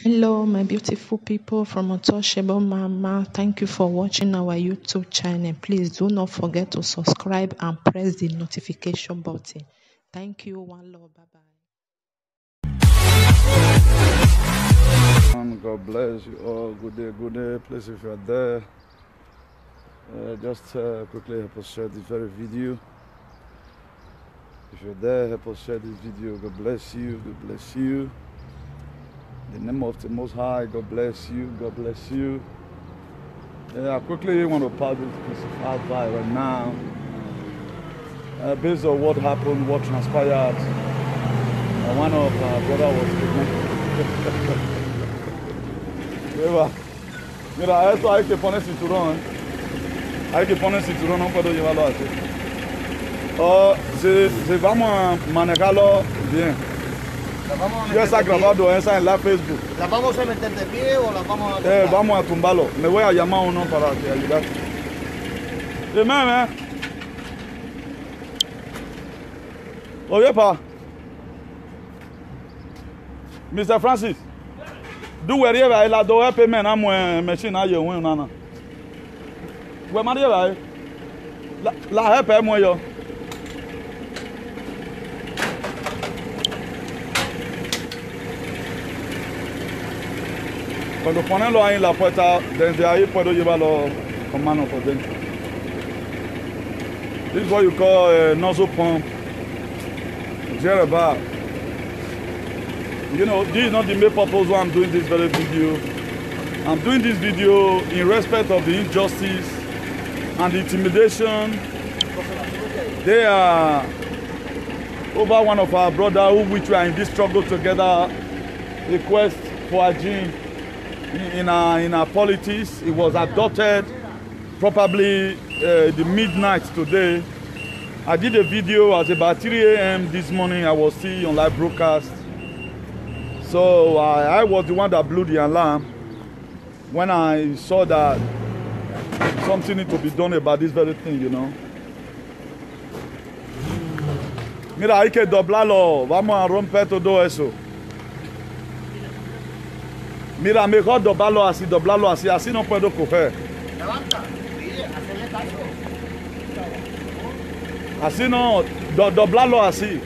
Hello, my beautiful people from Untouchable Mama. Thank you for watching our YouTube channel. Please do not forget to subscribe and press the notification button. Thank you. One love. Bye bye. God bless you all. Good day. Please, if you are there, just quickly help us share this very video. If you're there, help us share this video. God bless you. God bless you. In the name of the Most High, God bless you. God bless you. I quickly want to pass this piece of advice right now. Based on what happened, what transpired, one of our brother was kidnapped. Mira, esto hay que poner cinturón. Hay que poner cinturón, no puedo llevarlo así. Si vamos a manejarlo bien. Ya está grabado esa en la Facebook. ¿La vamos a meter de pie o la vamos a tumbar? Vamos a tumbarlo. Me voy a llamar a uno para que ayudar. Dime, Oye, pa. Mr. Francis. Do wherever I la do help me na mo machine na yo win na. We ma dey ba. La help e mo yo. Cuando ponerlo ahí en la puerta, desde ahí puedo llevarlo con mano por dentro. This is what you call a nozzle pump. About. You know, this is not the main purpose why I'm doing this very video. I'm doing this video in respect of the injustice and the intimidation. They are over one of our brothers which we are in this struggle together, a quest for a gene in our politics. It was adopted probably the midnight today. I did a video at about 3 a.m. this morning. I was still on live broadcast. So I was the one that blew the alarm when I saw that something needs to be done about this very thing, you know. Mira, hay que doblarlo. Vamos a romper todo eso. Mira, mejor doblarlo así. Así no puedo coger. Levanta. Sí, hacerle caso. Así no, doblarlo así.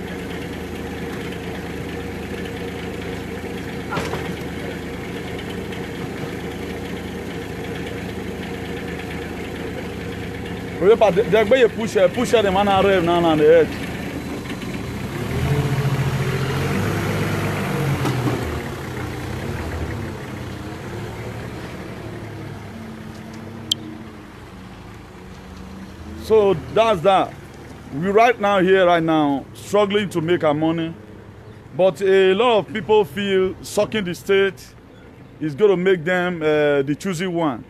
They're going to push the man around now on the edge. So that's that. We right now, struggling to make our money. But a lot of people feel sucking the state is going to make them the choosy one.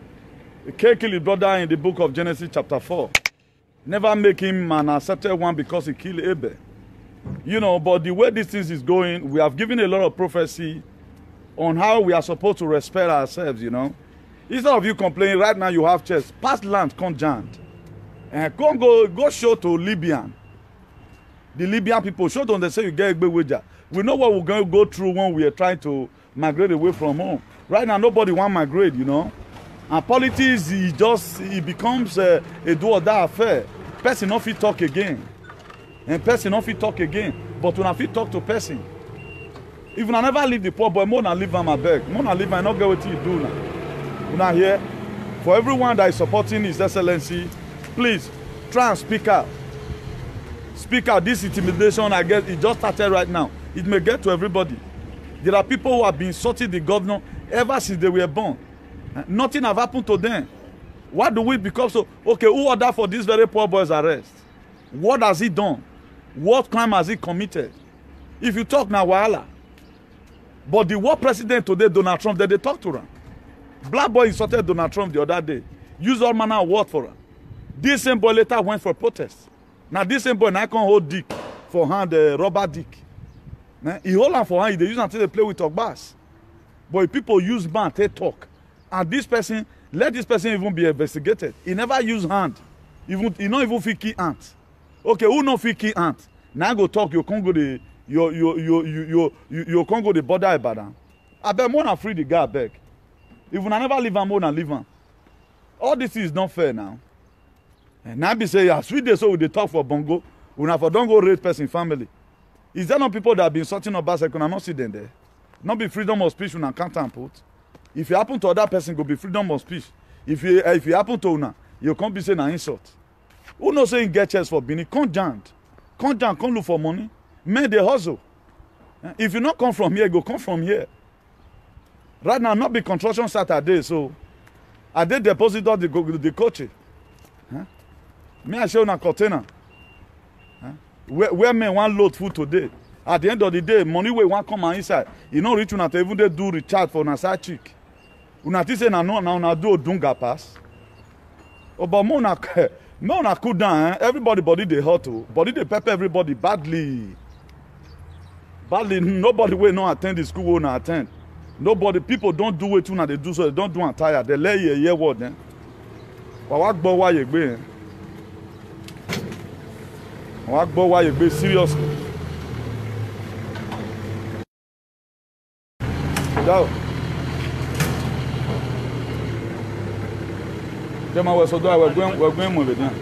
Cain killed his brother in the book of Genesis chapter 4. Never make him an accepted one because he killed Abel. You know, but the way this thing is going, we have given a lot of prophecy on how we are supposed to respect ourselves, you know. Instead of you complaining, right now you have chest, past land conjoined. And go show to Libyan. The Libyan people, show them they say you get a big wager. We know what we're going to go through when we are trying to migrate away from home. Right now, nobody want to migrate, you know. And politics, it becomes a do or die affair. Person not fit talk again. And person not fit talk again. But when I fit talk to person. If I never leave the poor boy, more than leave him my beg. More than leave him, I not get what you do now. You not here? For everyone that is supporting His Excellency, please, try and speak out. Speak out. This intimidation, I guess, it just started right now. It may get to everybody. There are people who have been insulting the governor ever since they were born. Nothing have happened to them. Why do we become so? Okay, who ordered for this very poor boy's arrest? What has he done? What crime has he committed? If you talk now, wahala. But the war president today, Donald Trump, they talk to him. Black boy insulted Donald Trump the other day. Use all manner of word for him. This same boy later went for protest. Now this same boy now can hold dick for hand, rubber dick. He hold on for hand, they use until they play with talk bass. But if people use man, they talk. And this person, let this person even be investigated. He never use hand. He not even fit key ant. Okay, who no fit key ant? Now go talk, you can't go the you can't go the border Ibadan. I beg more than free the guy back. If we never leave him, more than leave him. All this is not fair now. And now be say, as we dey so we dey talk for bongo, we not for don't go raise person family. Is there not people that have been sorting up bicycle and not see them there? Not be freedom of speech when can't put. If you happen to other person, go be freedom of speech. If you happen to una, you can't be saying an insult. Who knows saying get chest for Bini? Come down, come look for money. Men they hustle. If you not come from here, go come from here. Right now, not be construction Saturday, so I did deposit all the coach. Me I show una container. Where men want load food today. At the end of the day, money we want come inside. You know, reach una to even they do recharge for una side chick. Una ti say na do dunga pass. Oh, but more na cool down. Everybody body they hot to. Body they pepper everybody badly. Badly. Nobody will not attend the school will not attend. Nobody. People don't do it una they do so they don't do and tired. They lay a year word then. Wak bo wa yegbe. Wak bo wa yegbe seriously. Go. Them are so we're going with them.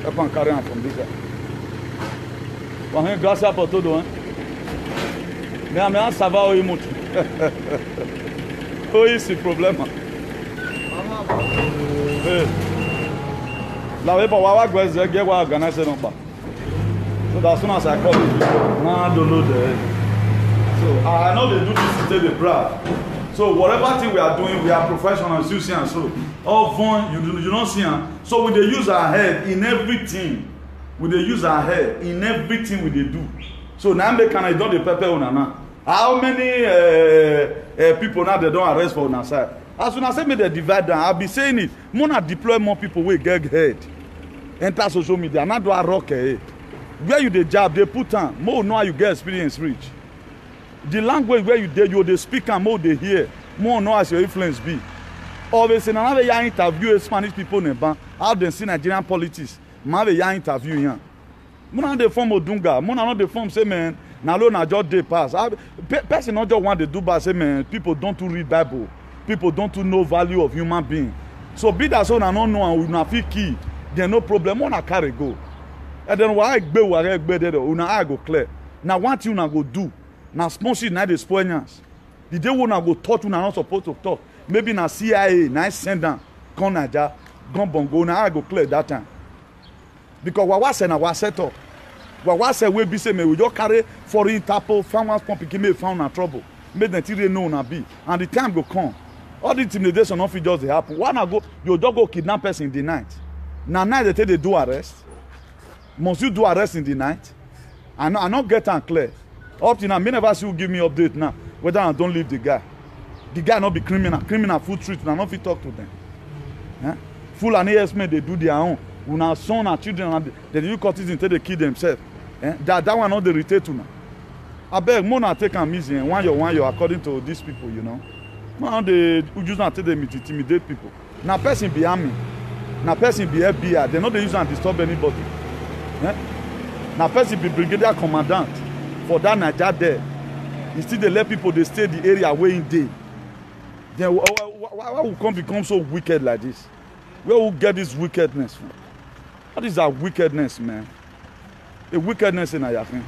I can't carry on from this guy. When he grass up for todo, me a ça va o muito. Qual é esse problema? La way for our guys get what organize no ba. So as soon as I call you, now don't know the. So I know they do this to take the brand. So whatever thing we are doing, we are professionals. You see, and so all fun you don't see. So we they use our head in everything. We they use our head in everything we they do. So now they can I don't the pepper on now. How many people now they don't arrest for on our side? As soon as I make the divide down, I'll be saying it. Mona deploy more people with get head. Enter social media. Not do a rock. Where you the job they put on more know how you get experience reach. The language where you they speak and more they hear, more know as your influence be. Always in another year interview Spanish people in the bank, how they see Nigerian politics. Man, year interview here. Mona the form of Dunga, Mona not the form say man, now na just day pass. Person not just want to do but say man, people don't to read Bible, people don't to know value of human being. So be that so na no know and we na fit key, then no problem, Mona carry go. And then why I there, una I go clear. Now what you na go do? Now sponsor na the spoilers. The day when I go talk to na not supposed to talk. Maybe na CIA, na send down, come Naija, come Bongo, na I go clear that time. Because what was na was set up. What was say we be say me we just carry foreign Interpol, farmers pumping me found na trouble. Make them till they know na be. And the time go come. All the intimidation of it just dey happen. One go you just go kidnap person in the night. Na night they take they do arrest. Must you do arrest in the night? I not get am clear. Up to now, me never see who give me update now. Whether I don't leave the guy. The guy not be criminal. Criminal full street. I not fit talk to them. Full and ASM they do their own. When our son and children they do cuttings until they kill themselves. That one not the irritate to now. I beg more not take am easy and one year according to these people, you know. Man they use not take them to intimidate people. Now person be army. Now person be FBI. They not they use and disturb anybody. Now person be brigadier commandant for that Naija there. Instead they let people they stay the area where in day. Then why will come become so wicked like this? Where will get this wickedness from? What is that wickedness, man? A wickedness in Ayakin.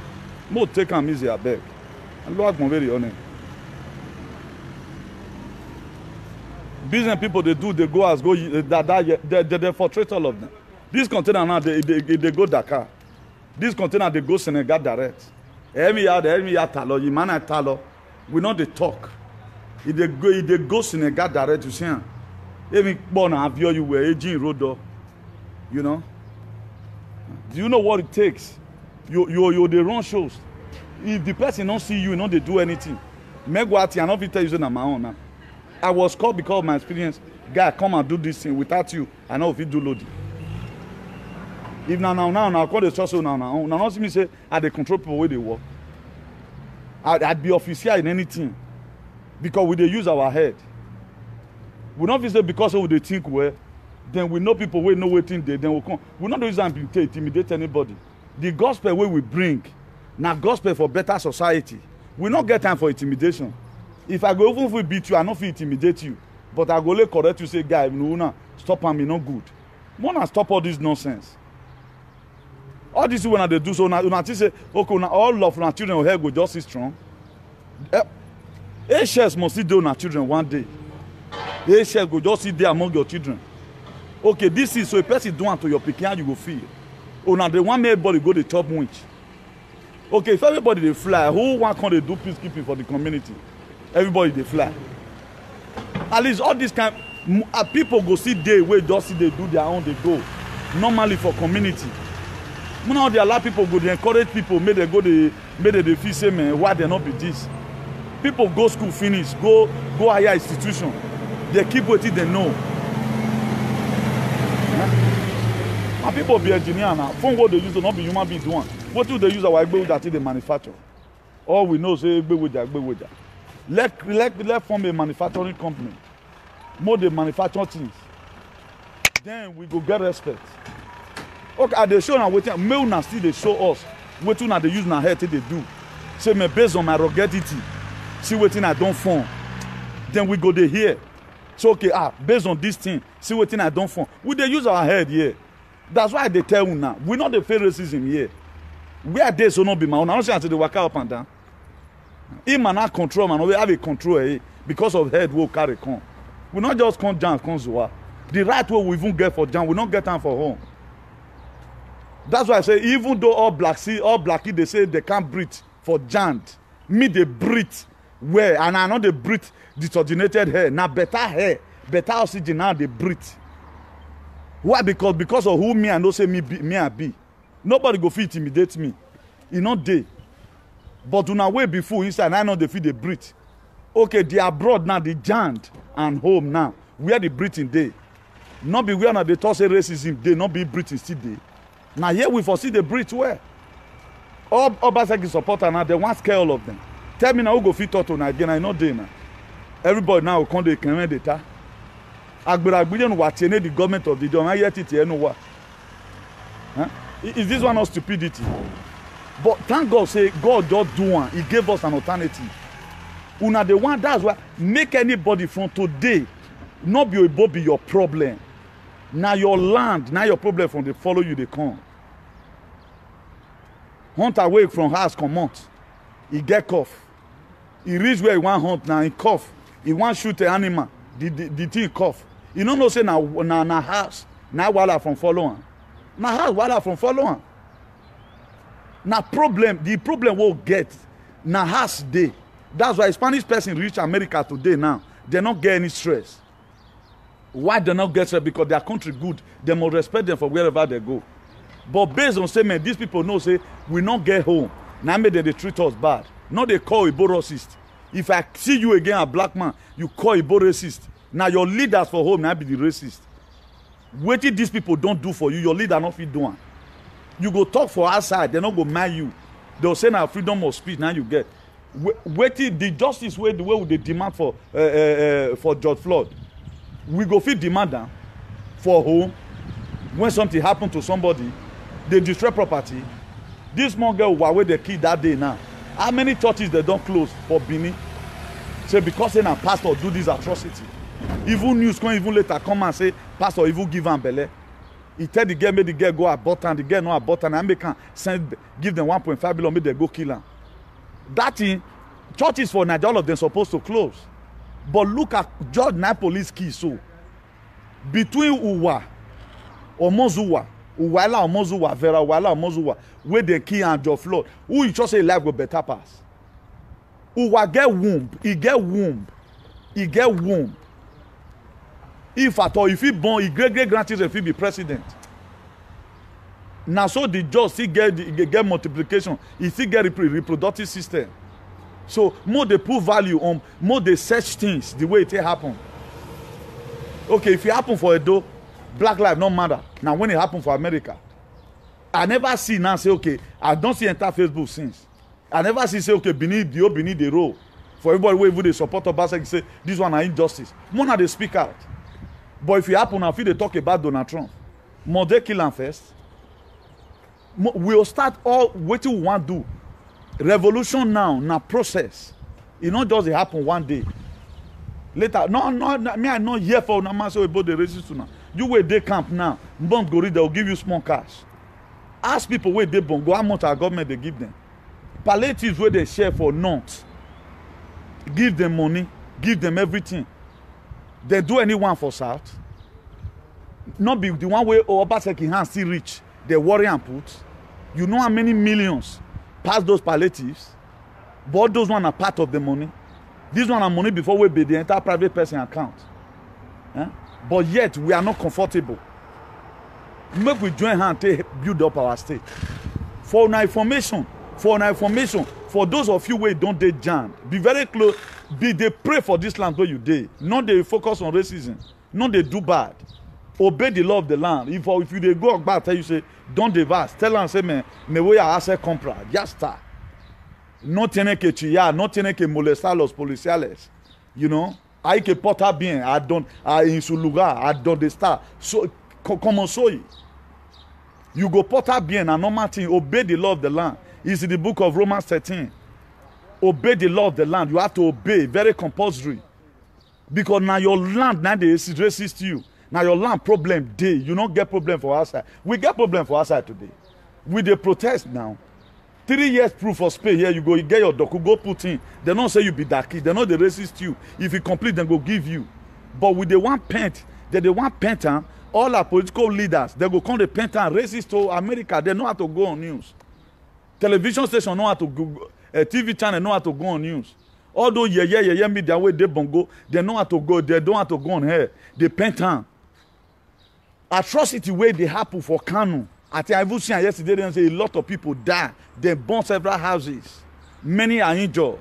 More take them easy, I beg. And Lord, I'm very honest. Business people they do, they go as go they frustrate all of them. This container now they go Dakar. This container they go Senegal direct. Every year talo, you man talo. We know they talk. If they go Senegal direct, you see. Even born and have you were aging road, you know. Do you know what it takes? You they run shows. If the person don't see you, they do anything. Megwati, I not tell you on my own now. I was called because of my experience. Guy, come and do this thing without you. I know if you do loading. If now I call the church now not see me say I dey control people where they work. I'd be official in anything because we dey use our head. We not say because we dey think well, then we know people wey know wetin dey, then we come. We not use am to intimidate anybody. The gospel wey we bring, na gospel for better society. We not get time for intimidation. If I go even fit beat you, I no fit intimidate you. But I go let correct you, say, guy, no, stop am, e no good. Wanna stop all this nonsense. All this when they do so, una say, okay, all of our children here go just as strong. HS must sit there on our children one day. HS go just sit there among your children. Okay, this is so a person do unto your pikin, you go feel. Oh, now the one everybody go the top winch. Okay, if everybody they fly, who one can they do peacekeeping for the community? Everybody they fly. At least all this kind people go see day where just see they do their own, they go. Normally for community. Now they allow people go, they encourage people, may they go they feel say, man, why they not be this? People go school finish, go higher institution. They keep what they know. And people be engineer now. Phone what they use to not be human being doing. What do they use our egbe that they manufacture? All we know say egbe with that. Let form a manufacturing company. More they manufacture things. Then we go get respect. Okay, they show now waiting. May una still they show us what una they use na head till they do. Say me based on my ruggedity. See wetin I don't form. Then we go there here. So okay, based on this thing, see wetin I don't form. We they use our head here. That's why they tell you now. We not the fair racism here. Where they so not be my own. I don't say until they work up and down. Him and not control man, we have a control because of head will carry come. We not just come down, come Zua. The right way we even get for jam, we not get time for home. That's why I say even though all blackie they say they can't breathe for jant, me they breathe where and I know they breathe deoxygenated hair. Now better hair, better oxygen now they breathe. Why? Because of who me and no say me I be. Nobody go fit intimidate me. You know they. But una way before inside, I know they feel they breathe. Okay, they abroad now, the giant and home now. Where the breathing day. Not be where now they talk say racism, they not be breathing still day. Now here we foresee the breathe where. All Obaseki supporters now, they want scare all of them. Tell me now who go fit talk to now again, I know they now. Everybody now will come to the data. Agbiragbiden what the government of the day, I yet it know what. Is this one of stupidity? But thank God say God just do one. He gave us an alternative. Una the one that's why make anybody from today not be able be your problem. Now your land, now your problem from the follow you they come. Hunt away from house come out. He get cough. He reach where he want hunt now he cough. He want shoot the animal. The thing cough. You don't know say na house. Now wala from follow on. Na house wala from follow on. Now the problem will get na house day. That's why Spanish person reach America today now. They not get any stress. Why they not get stress? Because their country good. They must respect them for wherever they go. But based on statement, these people know say we not get home. Now maybe they treat us bad. Now they call Igbo racist. If I see you again a black man, you call Igbo racist. Now your leaders for home now be the racist. What these people don't do for you, your leader not fit doing. You go talk for outside, they not go mind you. They'll say now freedom of speech, now you get. Waiting the justice way the way they demand for George Floyd. We go fit demand them for home. When something happen to somebody, they destroy property. This small girl where they killed that day now. How many churches they don't close for Benin? Say because a pastor do this atrocity. Even news can even later come and say pastor even give am belle. He tell the girl make the girl go abort and the girl no abort and make can send give them 1.5 billion make they go kill am. That thing, churches for Nigeria all of them supposed to close. But look at George Nine police key so between Uwa Omozuwa, Uwala Omozuwa, Vera Uwala Omozuwa, where they key and George Floyd, who you just say life go better pass. Uwa get womb, he get womb, he get womb. If at all, if he born, he great grandchildren if he be president. Now so the judge still get multiplication, he still get reproductive system. So more they put value on, more they search things the way it happen. Okay, if it happen for Edo, black life no matter. Now when it happen for America, I never see now say okay, I don't see enter Facebook since. I never see say okay, beneath the role for everybody where even they support Obaseki say this one are injustice. More now they speak out. But if it happen, I feel they talk about Donald Trump. More they kill him first. We'll start all what we want to do. Revolution now process. It not just happen one day. Later, no, me I not here for no man say about the racist now. You wait day camp now. Mbon go read, they will give you small cash. Ask people where they bongo how much our government they give them. Palliatives where they share for not. Give them money, give them everything. They do anyone for South. Not be the one way Obaseki hands still reach. They worry and put. You know how many millions pass those palliatives? But those one are part of the money. This one are money before we pay the entire private person account. But yet we are not comfortable. Make we join hands to build up our state. For our information, for those of you who don't dey jammed, be very close. Be they pray for this land where you dey. Not they focus on racism. Not they do bad. Obey the law of the land. If you dey go back, tell you say don't devast. Tell them say me voy a hacer compra. Ya está. No tiene que chillar, no tiene que molestar a los policiales. You know, hay que portar bien en su lugar, a donde está. So, como soy. You go portar bien, a normal thing. Obey the law of the land. It's in the book of Romans 13. Obey the law of the land. You have to obey, very compulsory. Because now your land now they racist you. Now your land problem day. You don't get problem for outside. We get problem for outside today. We dey protest now. 3 years proof of pay here, you go, you get your docu, go put in. They don't say you be darky. They know they racist you. If you complete, then go give you. But with the one paint, they want paint, all our political leaders, they go come the paint and racist to America. They know how to go on news. Television station know how to go, TV channel know how to go on news. Although yeah, media way they bongo, they know how to go, they don't have to go on here. They paint on. Atrocity way they happen for Kanu. I think I've seen yesterday they say a lot of people die. They burn several houses. Many are injured.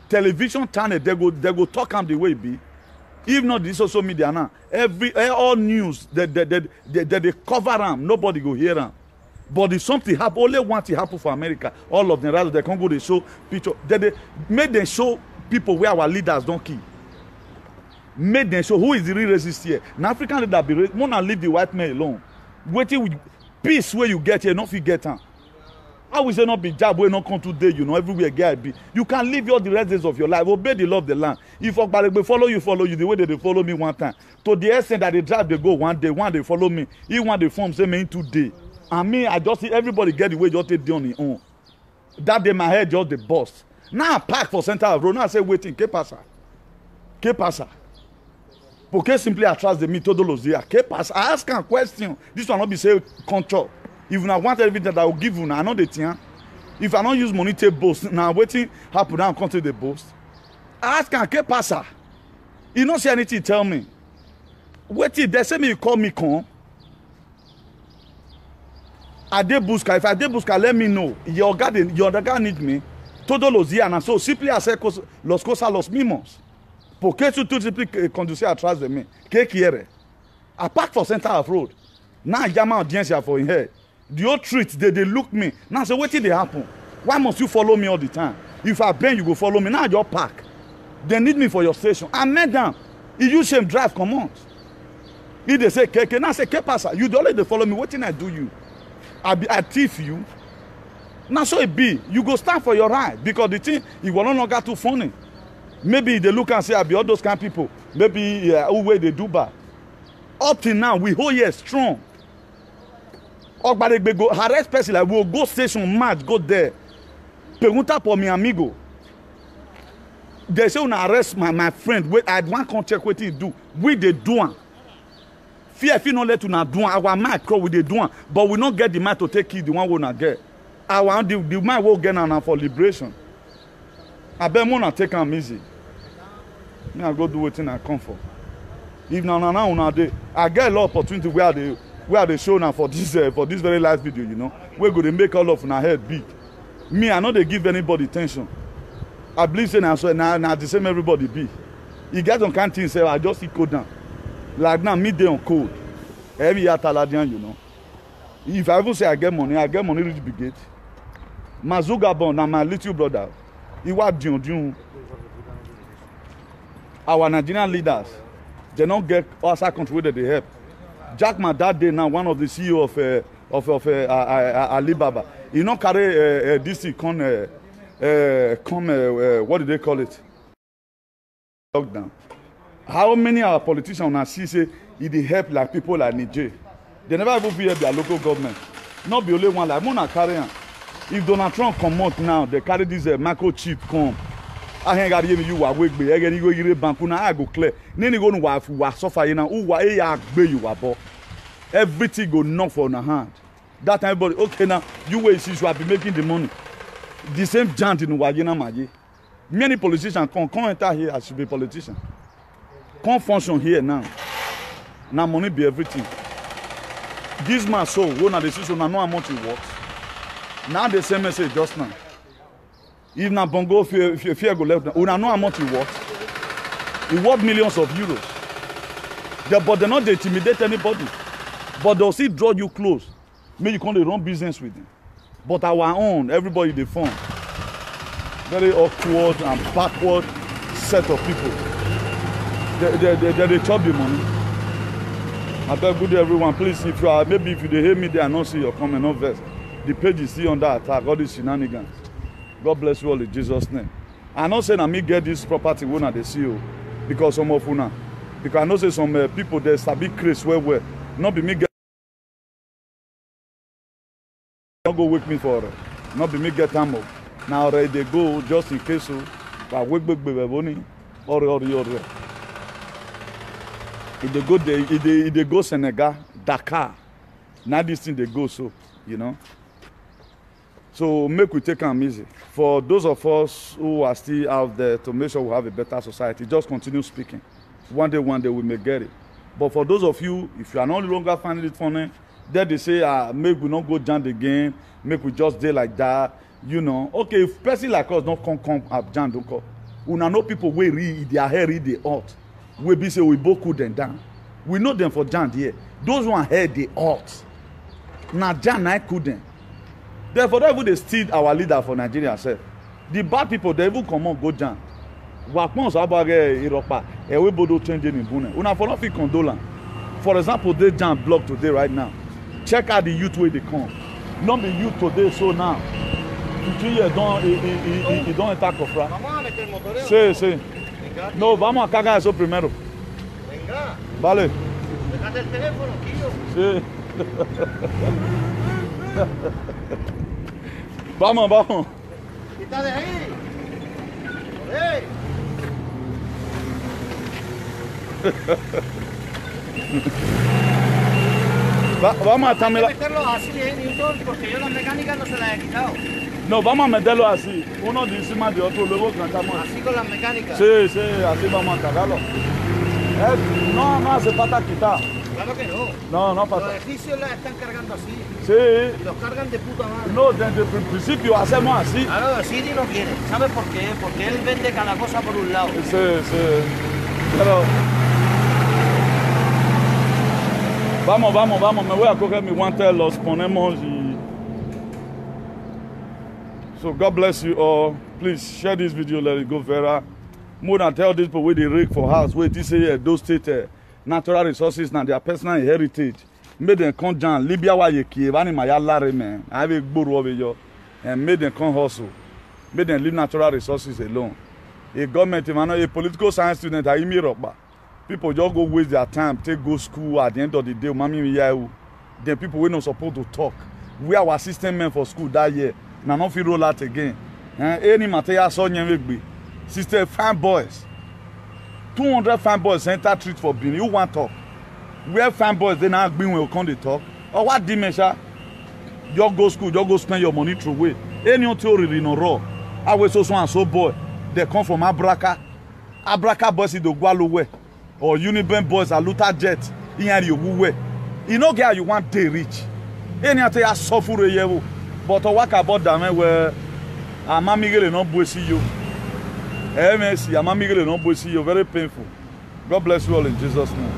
Television channel they go talk them the way it be. If not the social media now, all news they cover them. Nobody go hear them. But if something happen, only one thing happen for America. All of them rather they can go they show picture. They make them show people where our leaders don't kill. Make them show who is the real racist here. An African leader be racist. Wanna leave the white man alone. Waiting with peace where you get here, not forget her. I will say not be job where not come today, you know, everywhere get be. You can live all the rest days of your life. Obey the law of the land. If I follow you the way they follow me one time. To the extent that they drive, they go one day, one they follow me. He want the form say me in 2 days. And me, I just see everybody get the way just take on his own. That day my head just the boss. Now I park for center of road. Now I say waiting, que pasa? Que pasa? Porque simply attracts the me todos los días. Que pasa? I ask a question. This one not be say control. If I want everything that I will give you, I know the thing. If I don't use money to boast, now waiting happen now come to the boast. I ask him, que pasa? You don't say anything, tell me. Wait, they say me you call me con. I dey busca. If I dey busca, let me know. Your guy need me. Todos los días, and so simply hacer los cosas los mismos. Porque tú simply conducir atrás de mí. ¿Qué quiere? I park for center of road. Now I jam audience here for here. The old treat, they look me. Now I say, what did they happen? Why must you follow me all the time? If I bend, you go follow me. Now I just park. They need me for your station. I met them. If you shame drive, come on. If they say, Keke, now I say, que pasa? You don't let them follow me. What did I do you? I thief you. Now so it be. You go stand for your right. Because the thing, it will no longer too funny. Maybe they look and say, I be all those kind of people. Maybe who way they do bad. Up till now, we hold here strong. Ogbadegbe go harass person like we'll go station match, go there. Pergunta por mi amigo. They say una arrest my friend. Wait, I want to check what he do. We they do one. Fear if you not let una do one. Our man call with the do one, but we not get the man to take it. The one we not get. Our the man will get now for liberation. I bet more not take am easy. Me I go do wetin I come for. If now una dey, I get a lot of opportunity where they show now for this very last video, you know, we're going to make all of our head big. Me, I know they give anybody attention. I believe say now the same everybody be. You get some kind of things say I just see code down. Like now midday on code. Every year Taladian, you know. If I even say I get money reach big gate. Mazugabon now my little brother. He was Dion. Our Nigerian leaders, they don't get outside country that they help. Jack Ma that day now one of the CEO of Alibaba. He not carry this thing what do they call it? Lockdown. How many our politicians now see say it help like people like Niger? They never even help their local government. Not be only one like Mona carry. If Donald Trump come out now, they carry this microchip come. I ain't got to you are wake me. I get you go bank now. I go clear. Then you go no wa suffer now. Who wa you are everything go knock for your hand. That time everybody okay now. You wait see you have been making the money. The same giant in Wajina Maji. Many politicians come enter here as should be politicians. Come function here now. Now money be everything. This man so when a decision now know how much it works. Now the same message just now. If na bongo fear go left, we know how much it works. It worth millions of euros. But they not intimidate anybody. But they'll still draw you close. Maybe you can't run business with them. But our own, everybody they form. Very awkward and backward set of people. They chop the money. I beg good everyone, please, if you are, maybe if you hate me, they are not see your comment, not verse. The page is still under attack, all these shenanigans. God bless you all in Jesus' name. I'm not saying I may get this property when I see you, because some of you because I know say some people there's a big craze where not be me get not go wake me for not be me get time up. Now already they go just in case so but wake baby or if they go there, if they go Senegal, Dakar, now this thing they go so, you know. So make we take them easy. For those of us who are still out there to make sure we have a better society, just continue speaking. One day we may get it. But for those of you, if you are no longer finding it funny, then they say, make we not go down again, make we just stay like that, you know. Okay, if person like us not come up down, don't come. We know people we read their hair read the hot. We be say we both cool them down. We know them for Jan here. Those one head the hot. Now Jan I couldn't. Therefore, they even steal our leader for Nigeria self. The bad people they even come on go Jan. Wakmon sabage Iropa. We bodo change in Bune. Una for not feel condolence. For example, they Jan block today right now. Check out the youth where they come. Not the youth today so now. In 2 years don't enter Kofra. Sí. No, vamos a cagar eso primero. Venga. Vale. Dejate el teléfono, tío. Sí. Vamos. Quita de ahí. Joder. Vamos a también. Meterlo así, Newton, porque yo las mecánicas no se las he quitado. No, vamos a meterlo así. Uno de encima de otro, luego cantamos. Así con las mecánicas. Sí, así vamos a cargarlo. No hace falta quitar. Claro que no. No falta. Los edificios las están cargando así. Sí. Los cargan de puta madre. No, desde el principio hacemos así. Claro, el City no quiere. ¿Sabes por qué? Porque él vende cada cosa por un lado. Sí. Pero... Vamos. Me voy a coger mi guante, los ponemos y... So God bless you all. Please share this video, let it go viral. More than tell these people where they rig for house, where they say those state natural resources and their personal heritage. Made them come down. Libya wa ye Kievani maya lare man. I have a good over yo. And made them come hustle. Made them leave natural resources alone. A government, a political science student, I me rock. People just go waste their time, take go school at the end of the day. Then people we not supposed to talk. We are our assistant men for school that year. Now not feel roll out again. Any material so be. Sister fine boys. 200 fine boys enter treat for Benin. You want talk? Where fine boys they now bring when you come to talk? Or what dimension? You go school, you go spend your money through way. Any theory no raw. I was so and so boy. They come from Abraka. Abraka boys in the Gualo way. Or Uniben boys are Luther jet. In your way. You know girl you want day rich. Any other you suffer a year. But to work about them where a mamigele no boy see you. MSC, a mamigele no boy see you. Very painful. God bless you all in Jesus' name.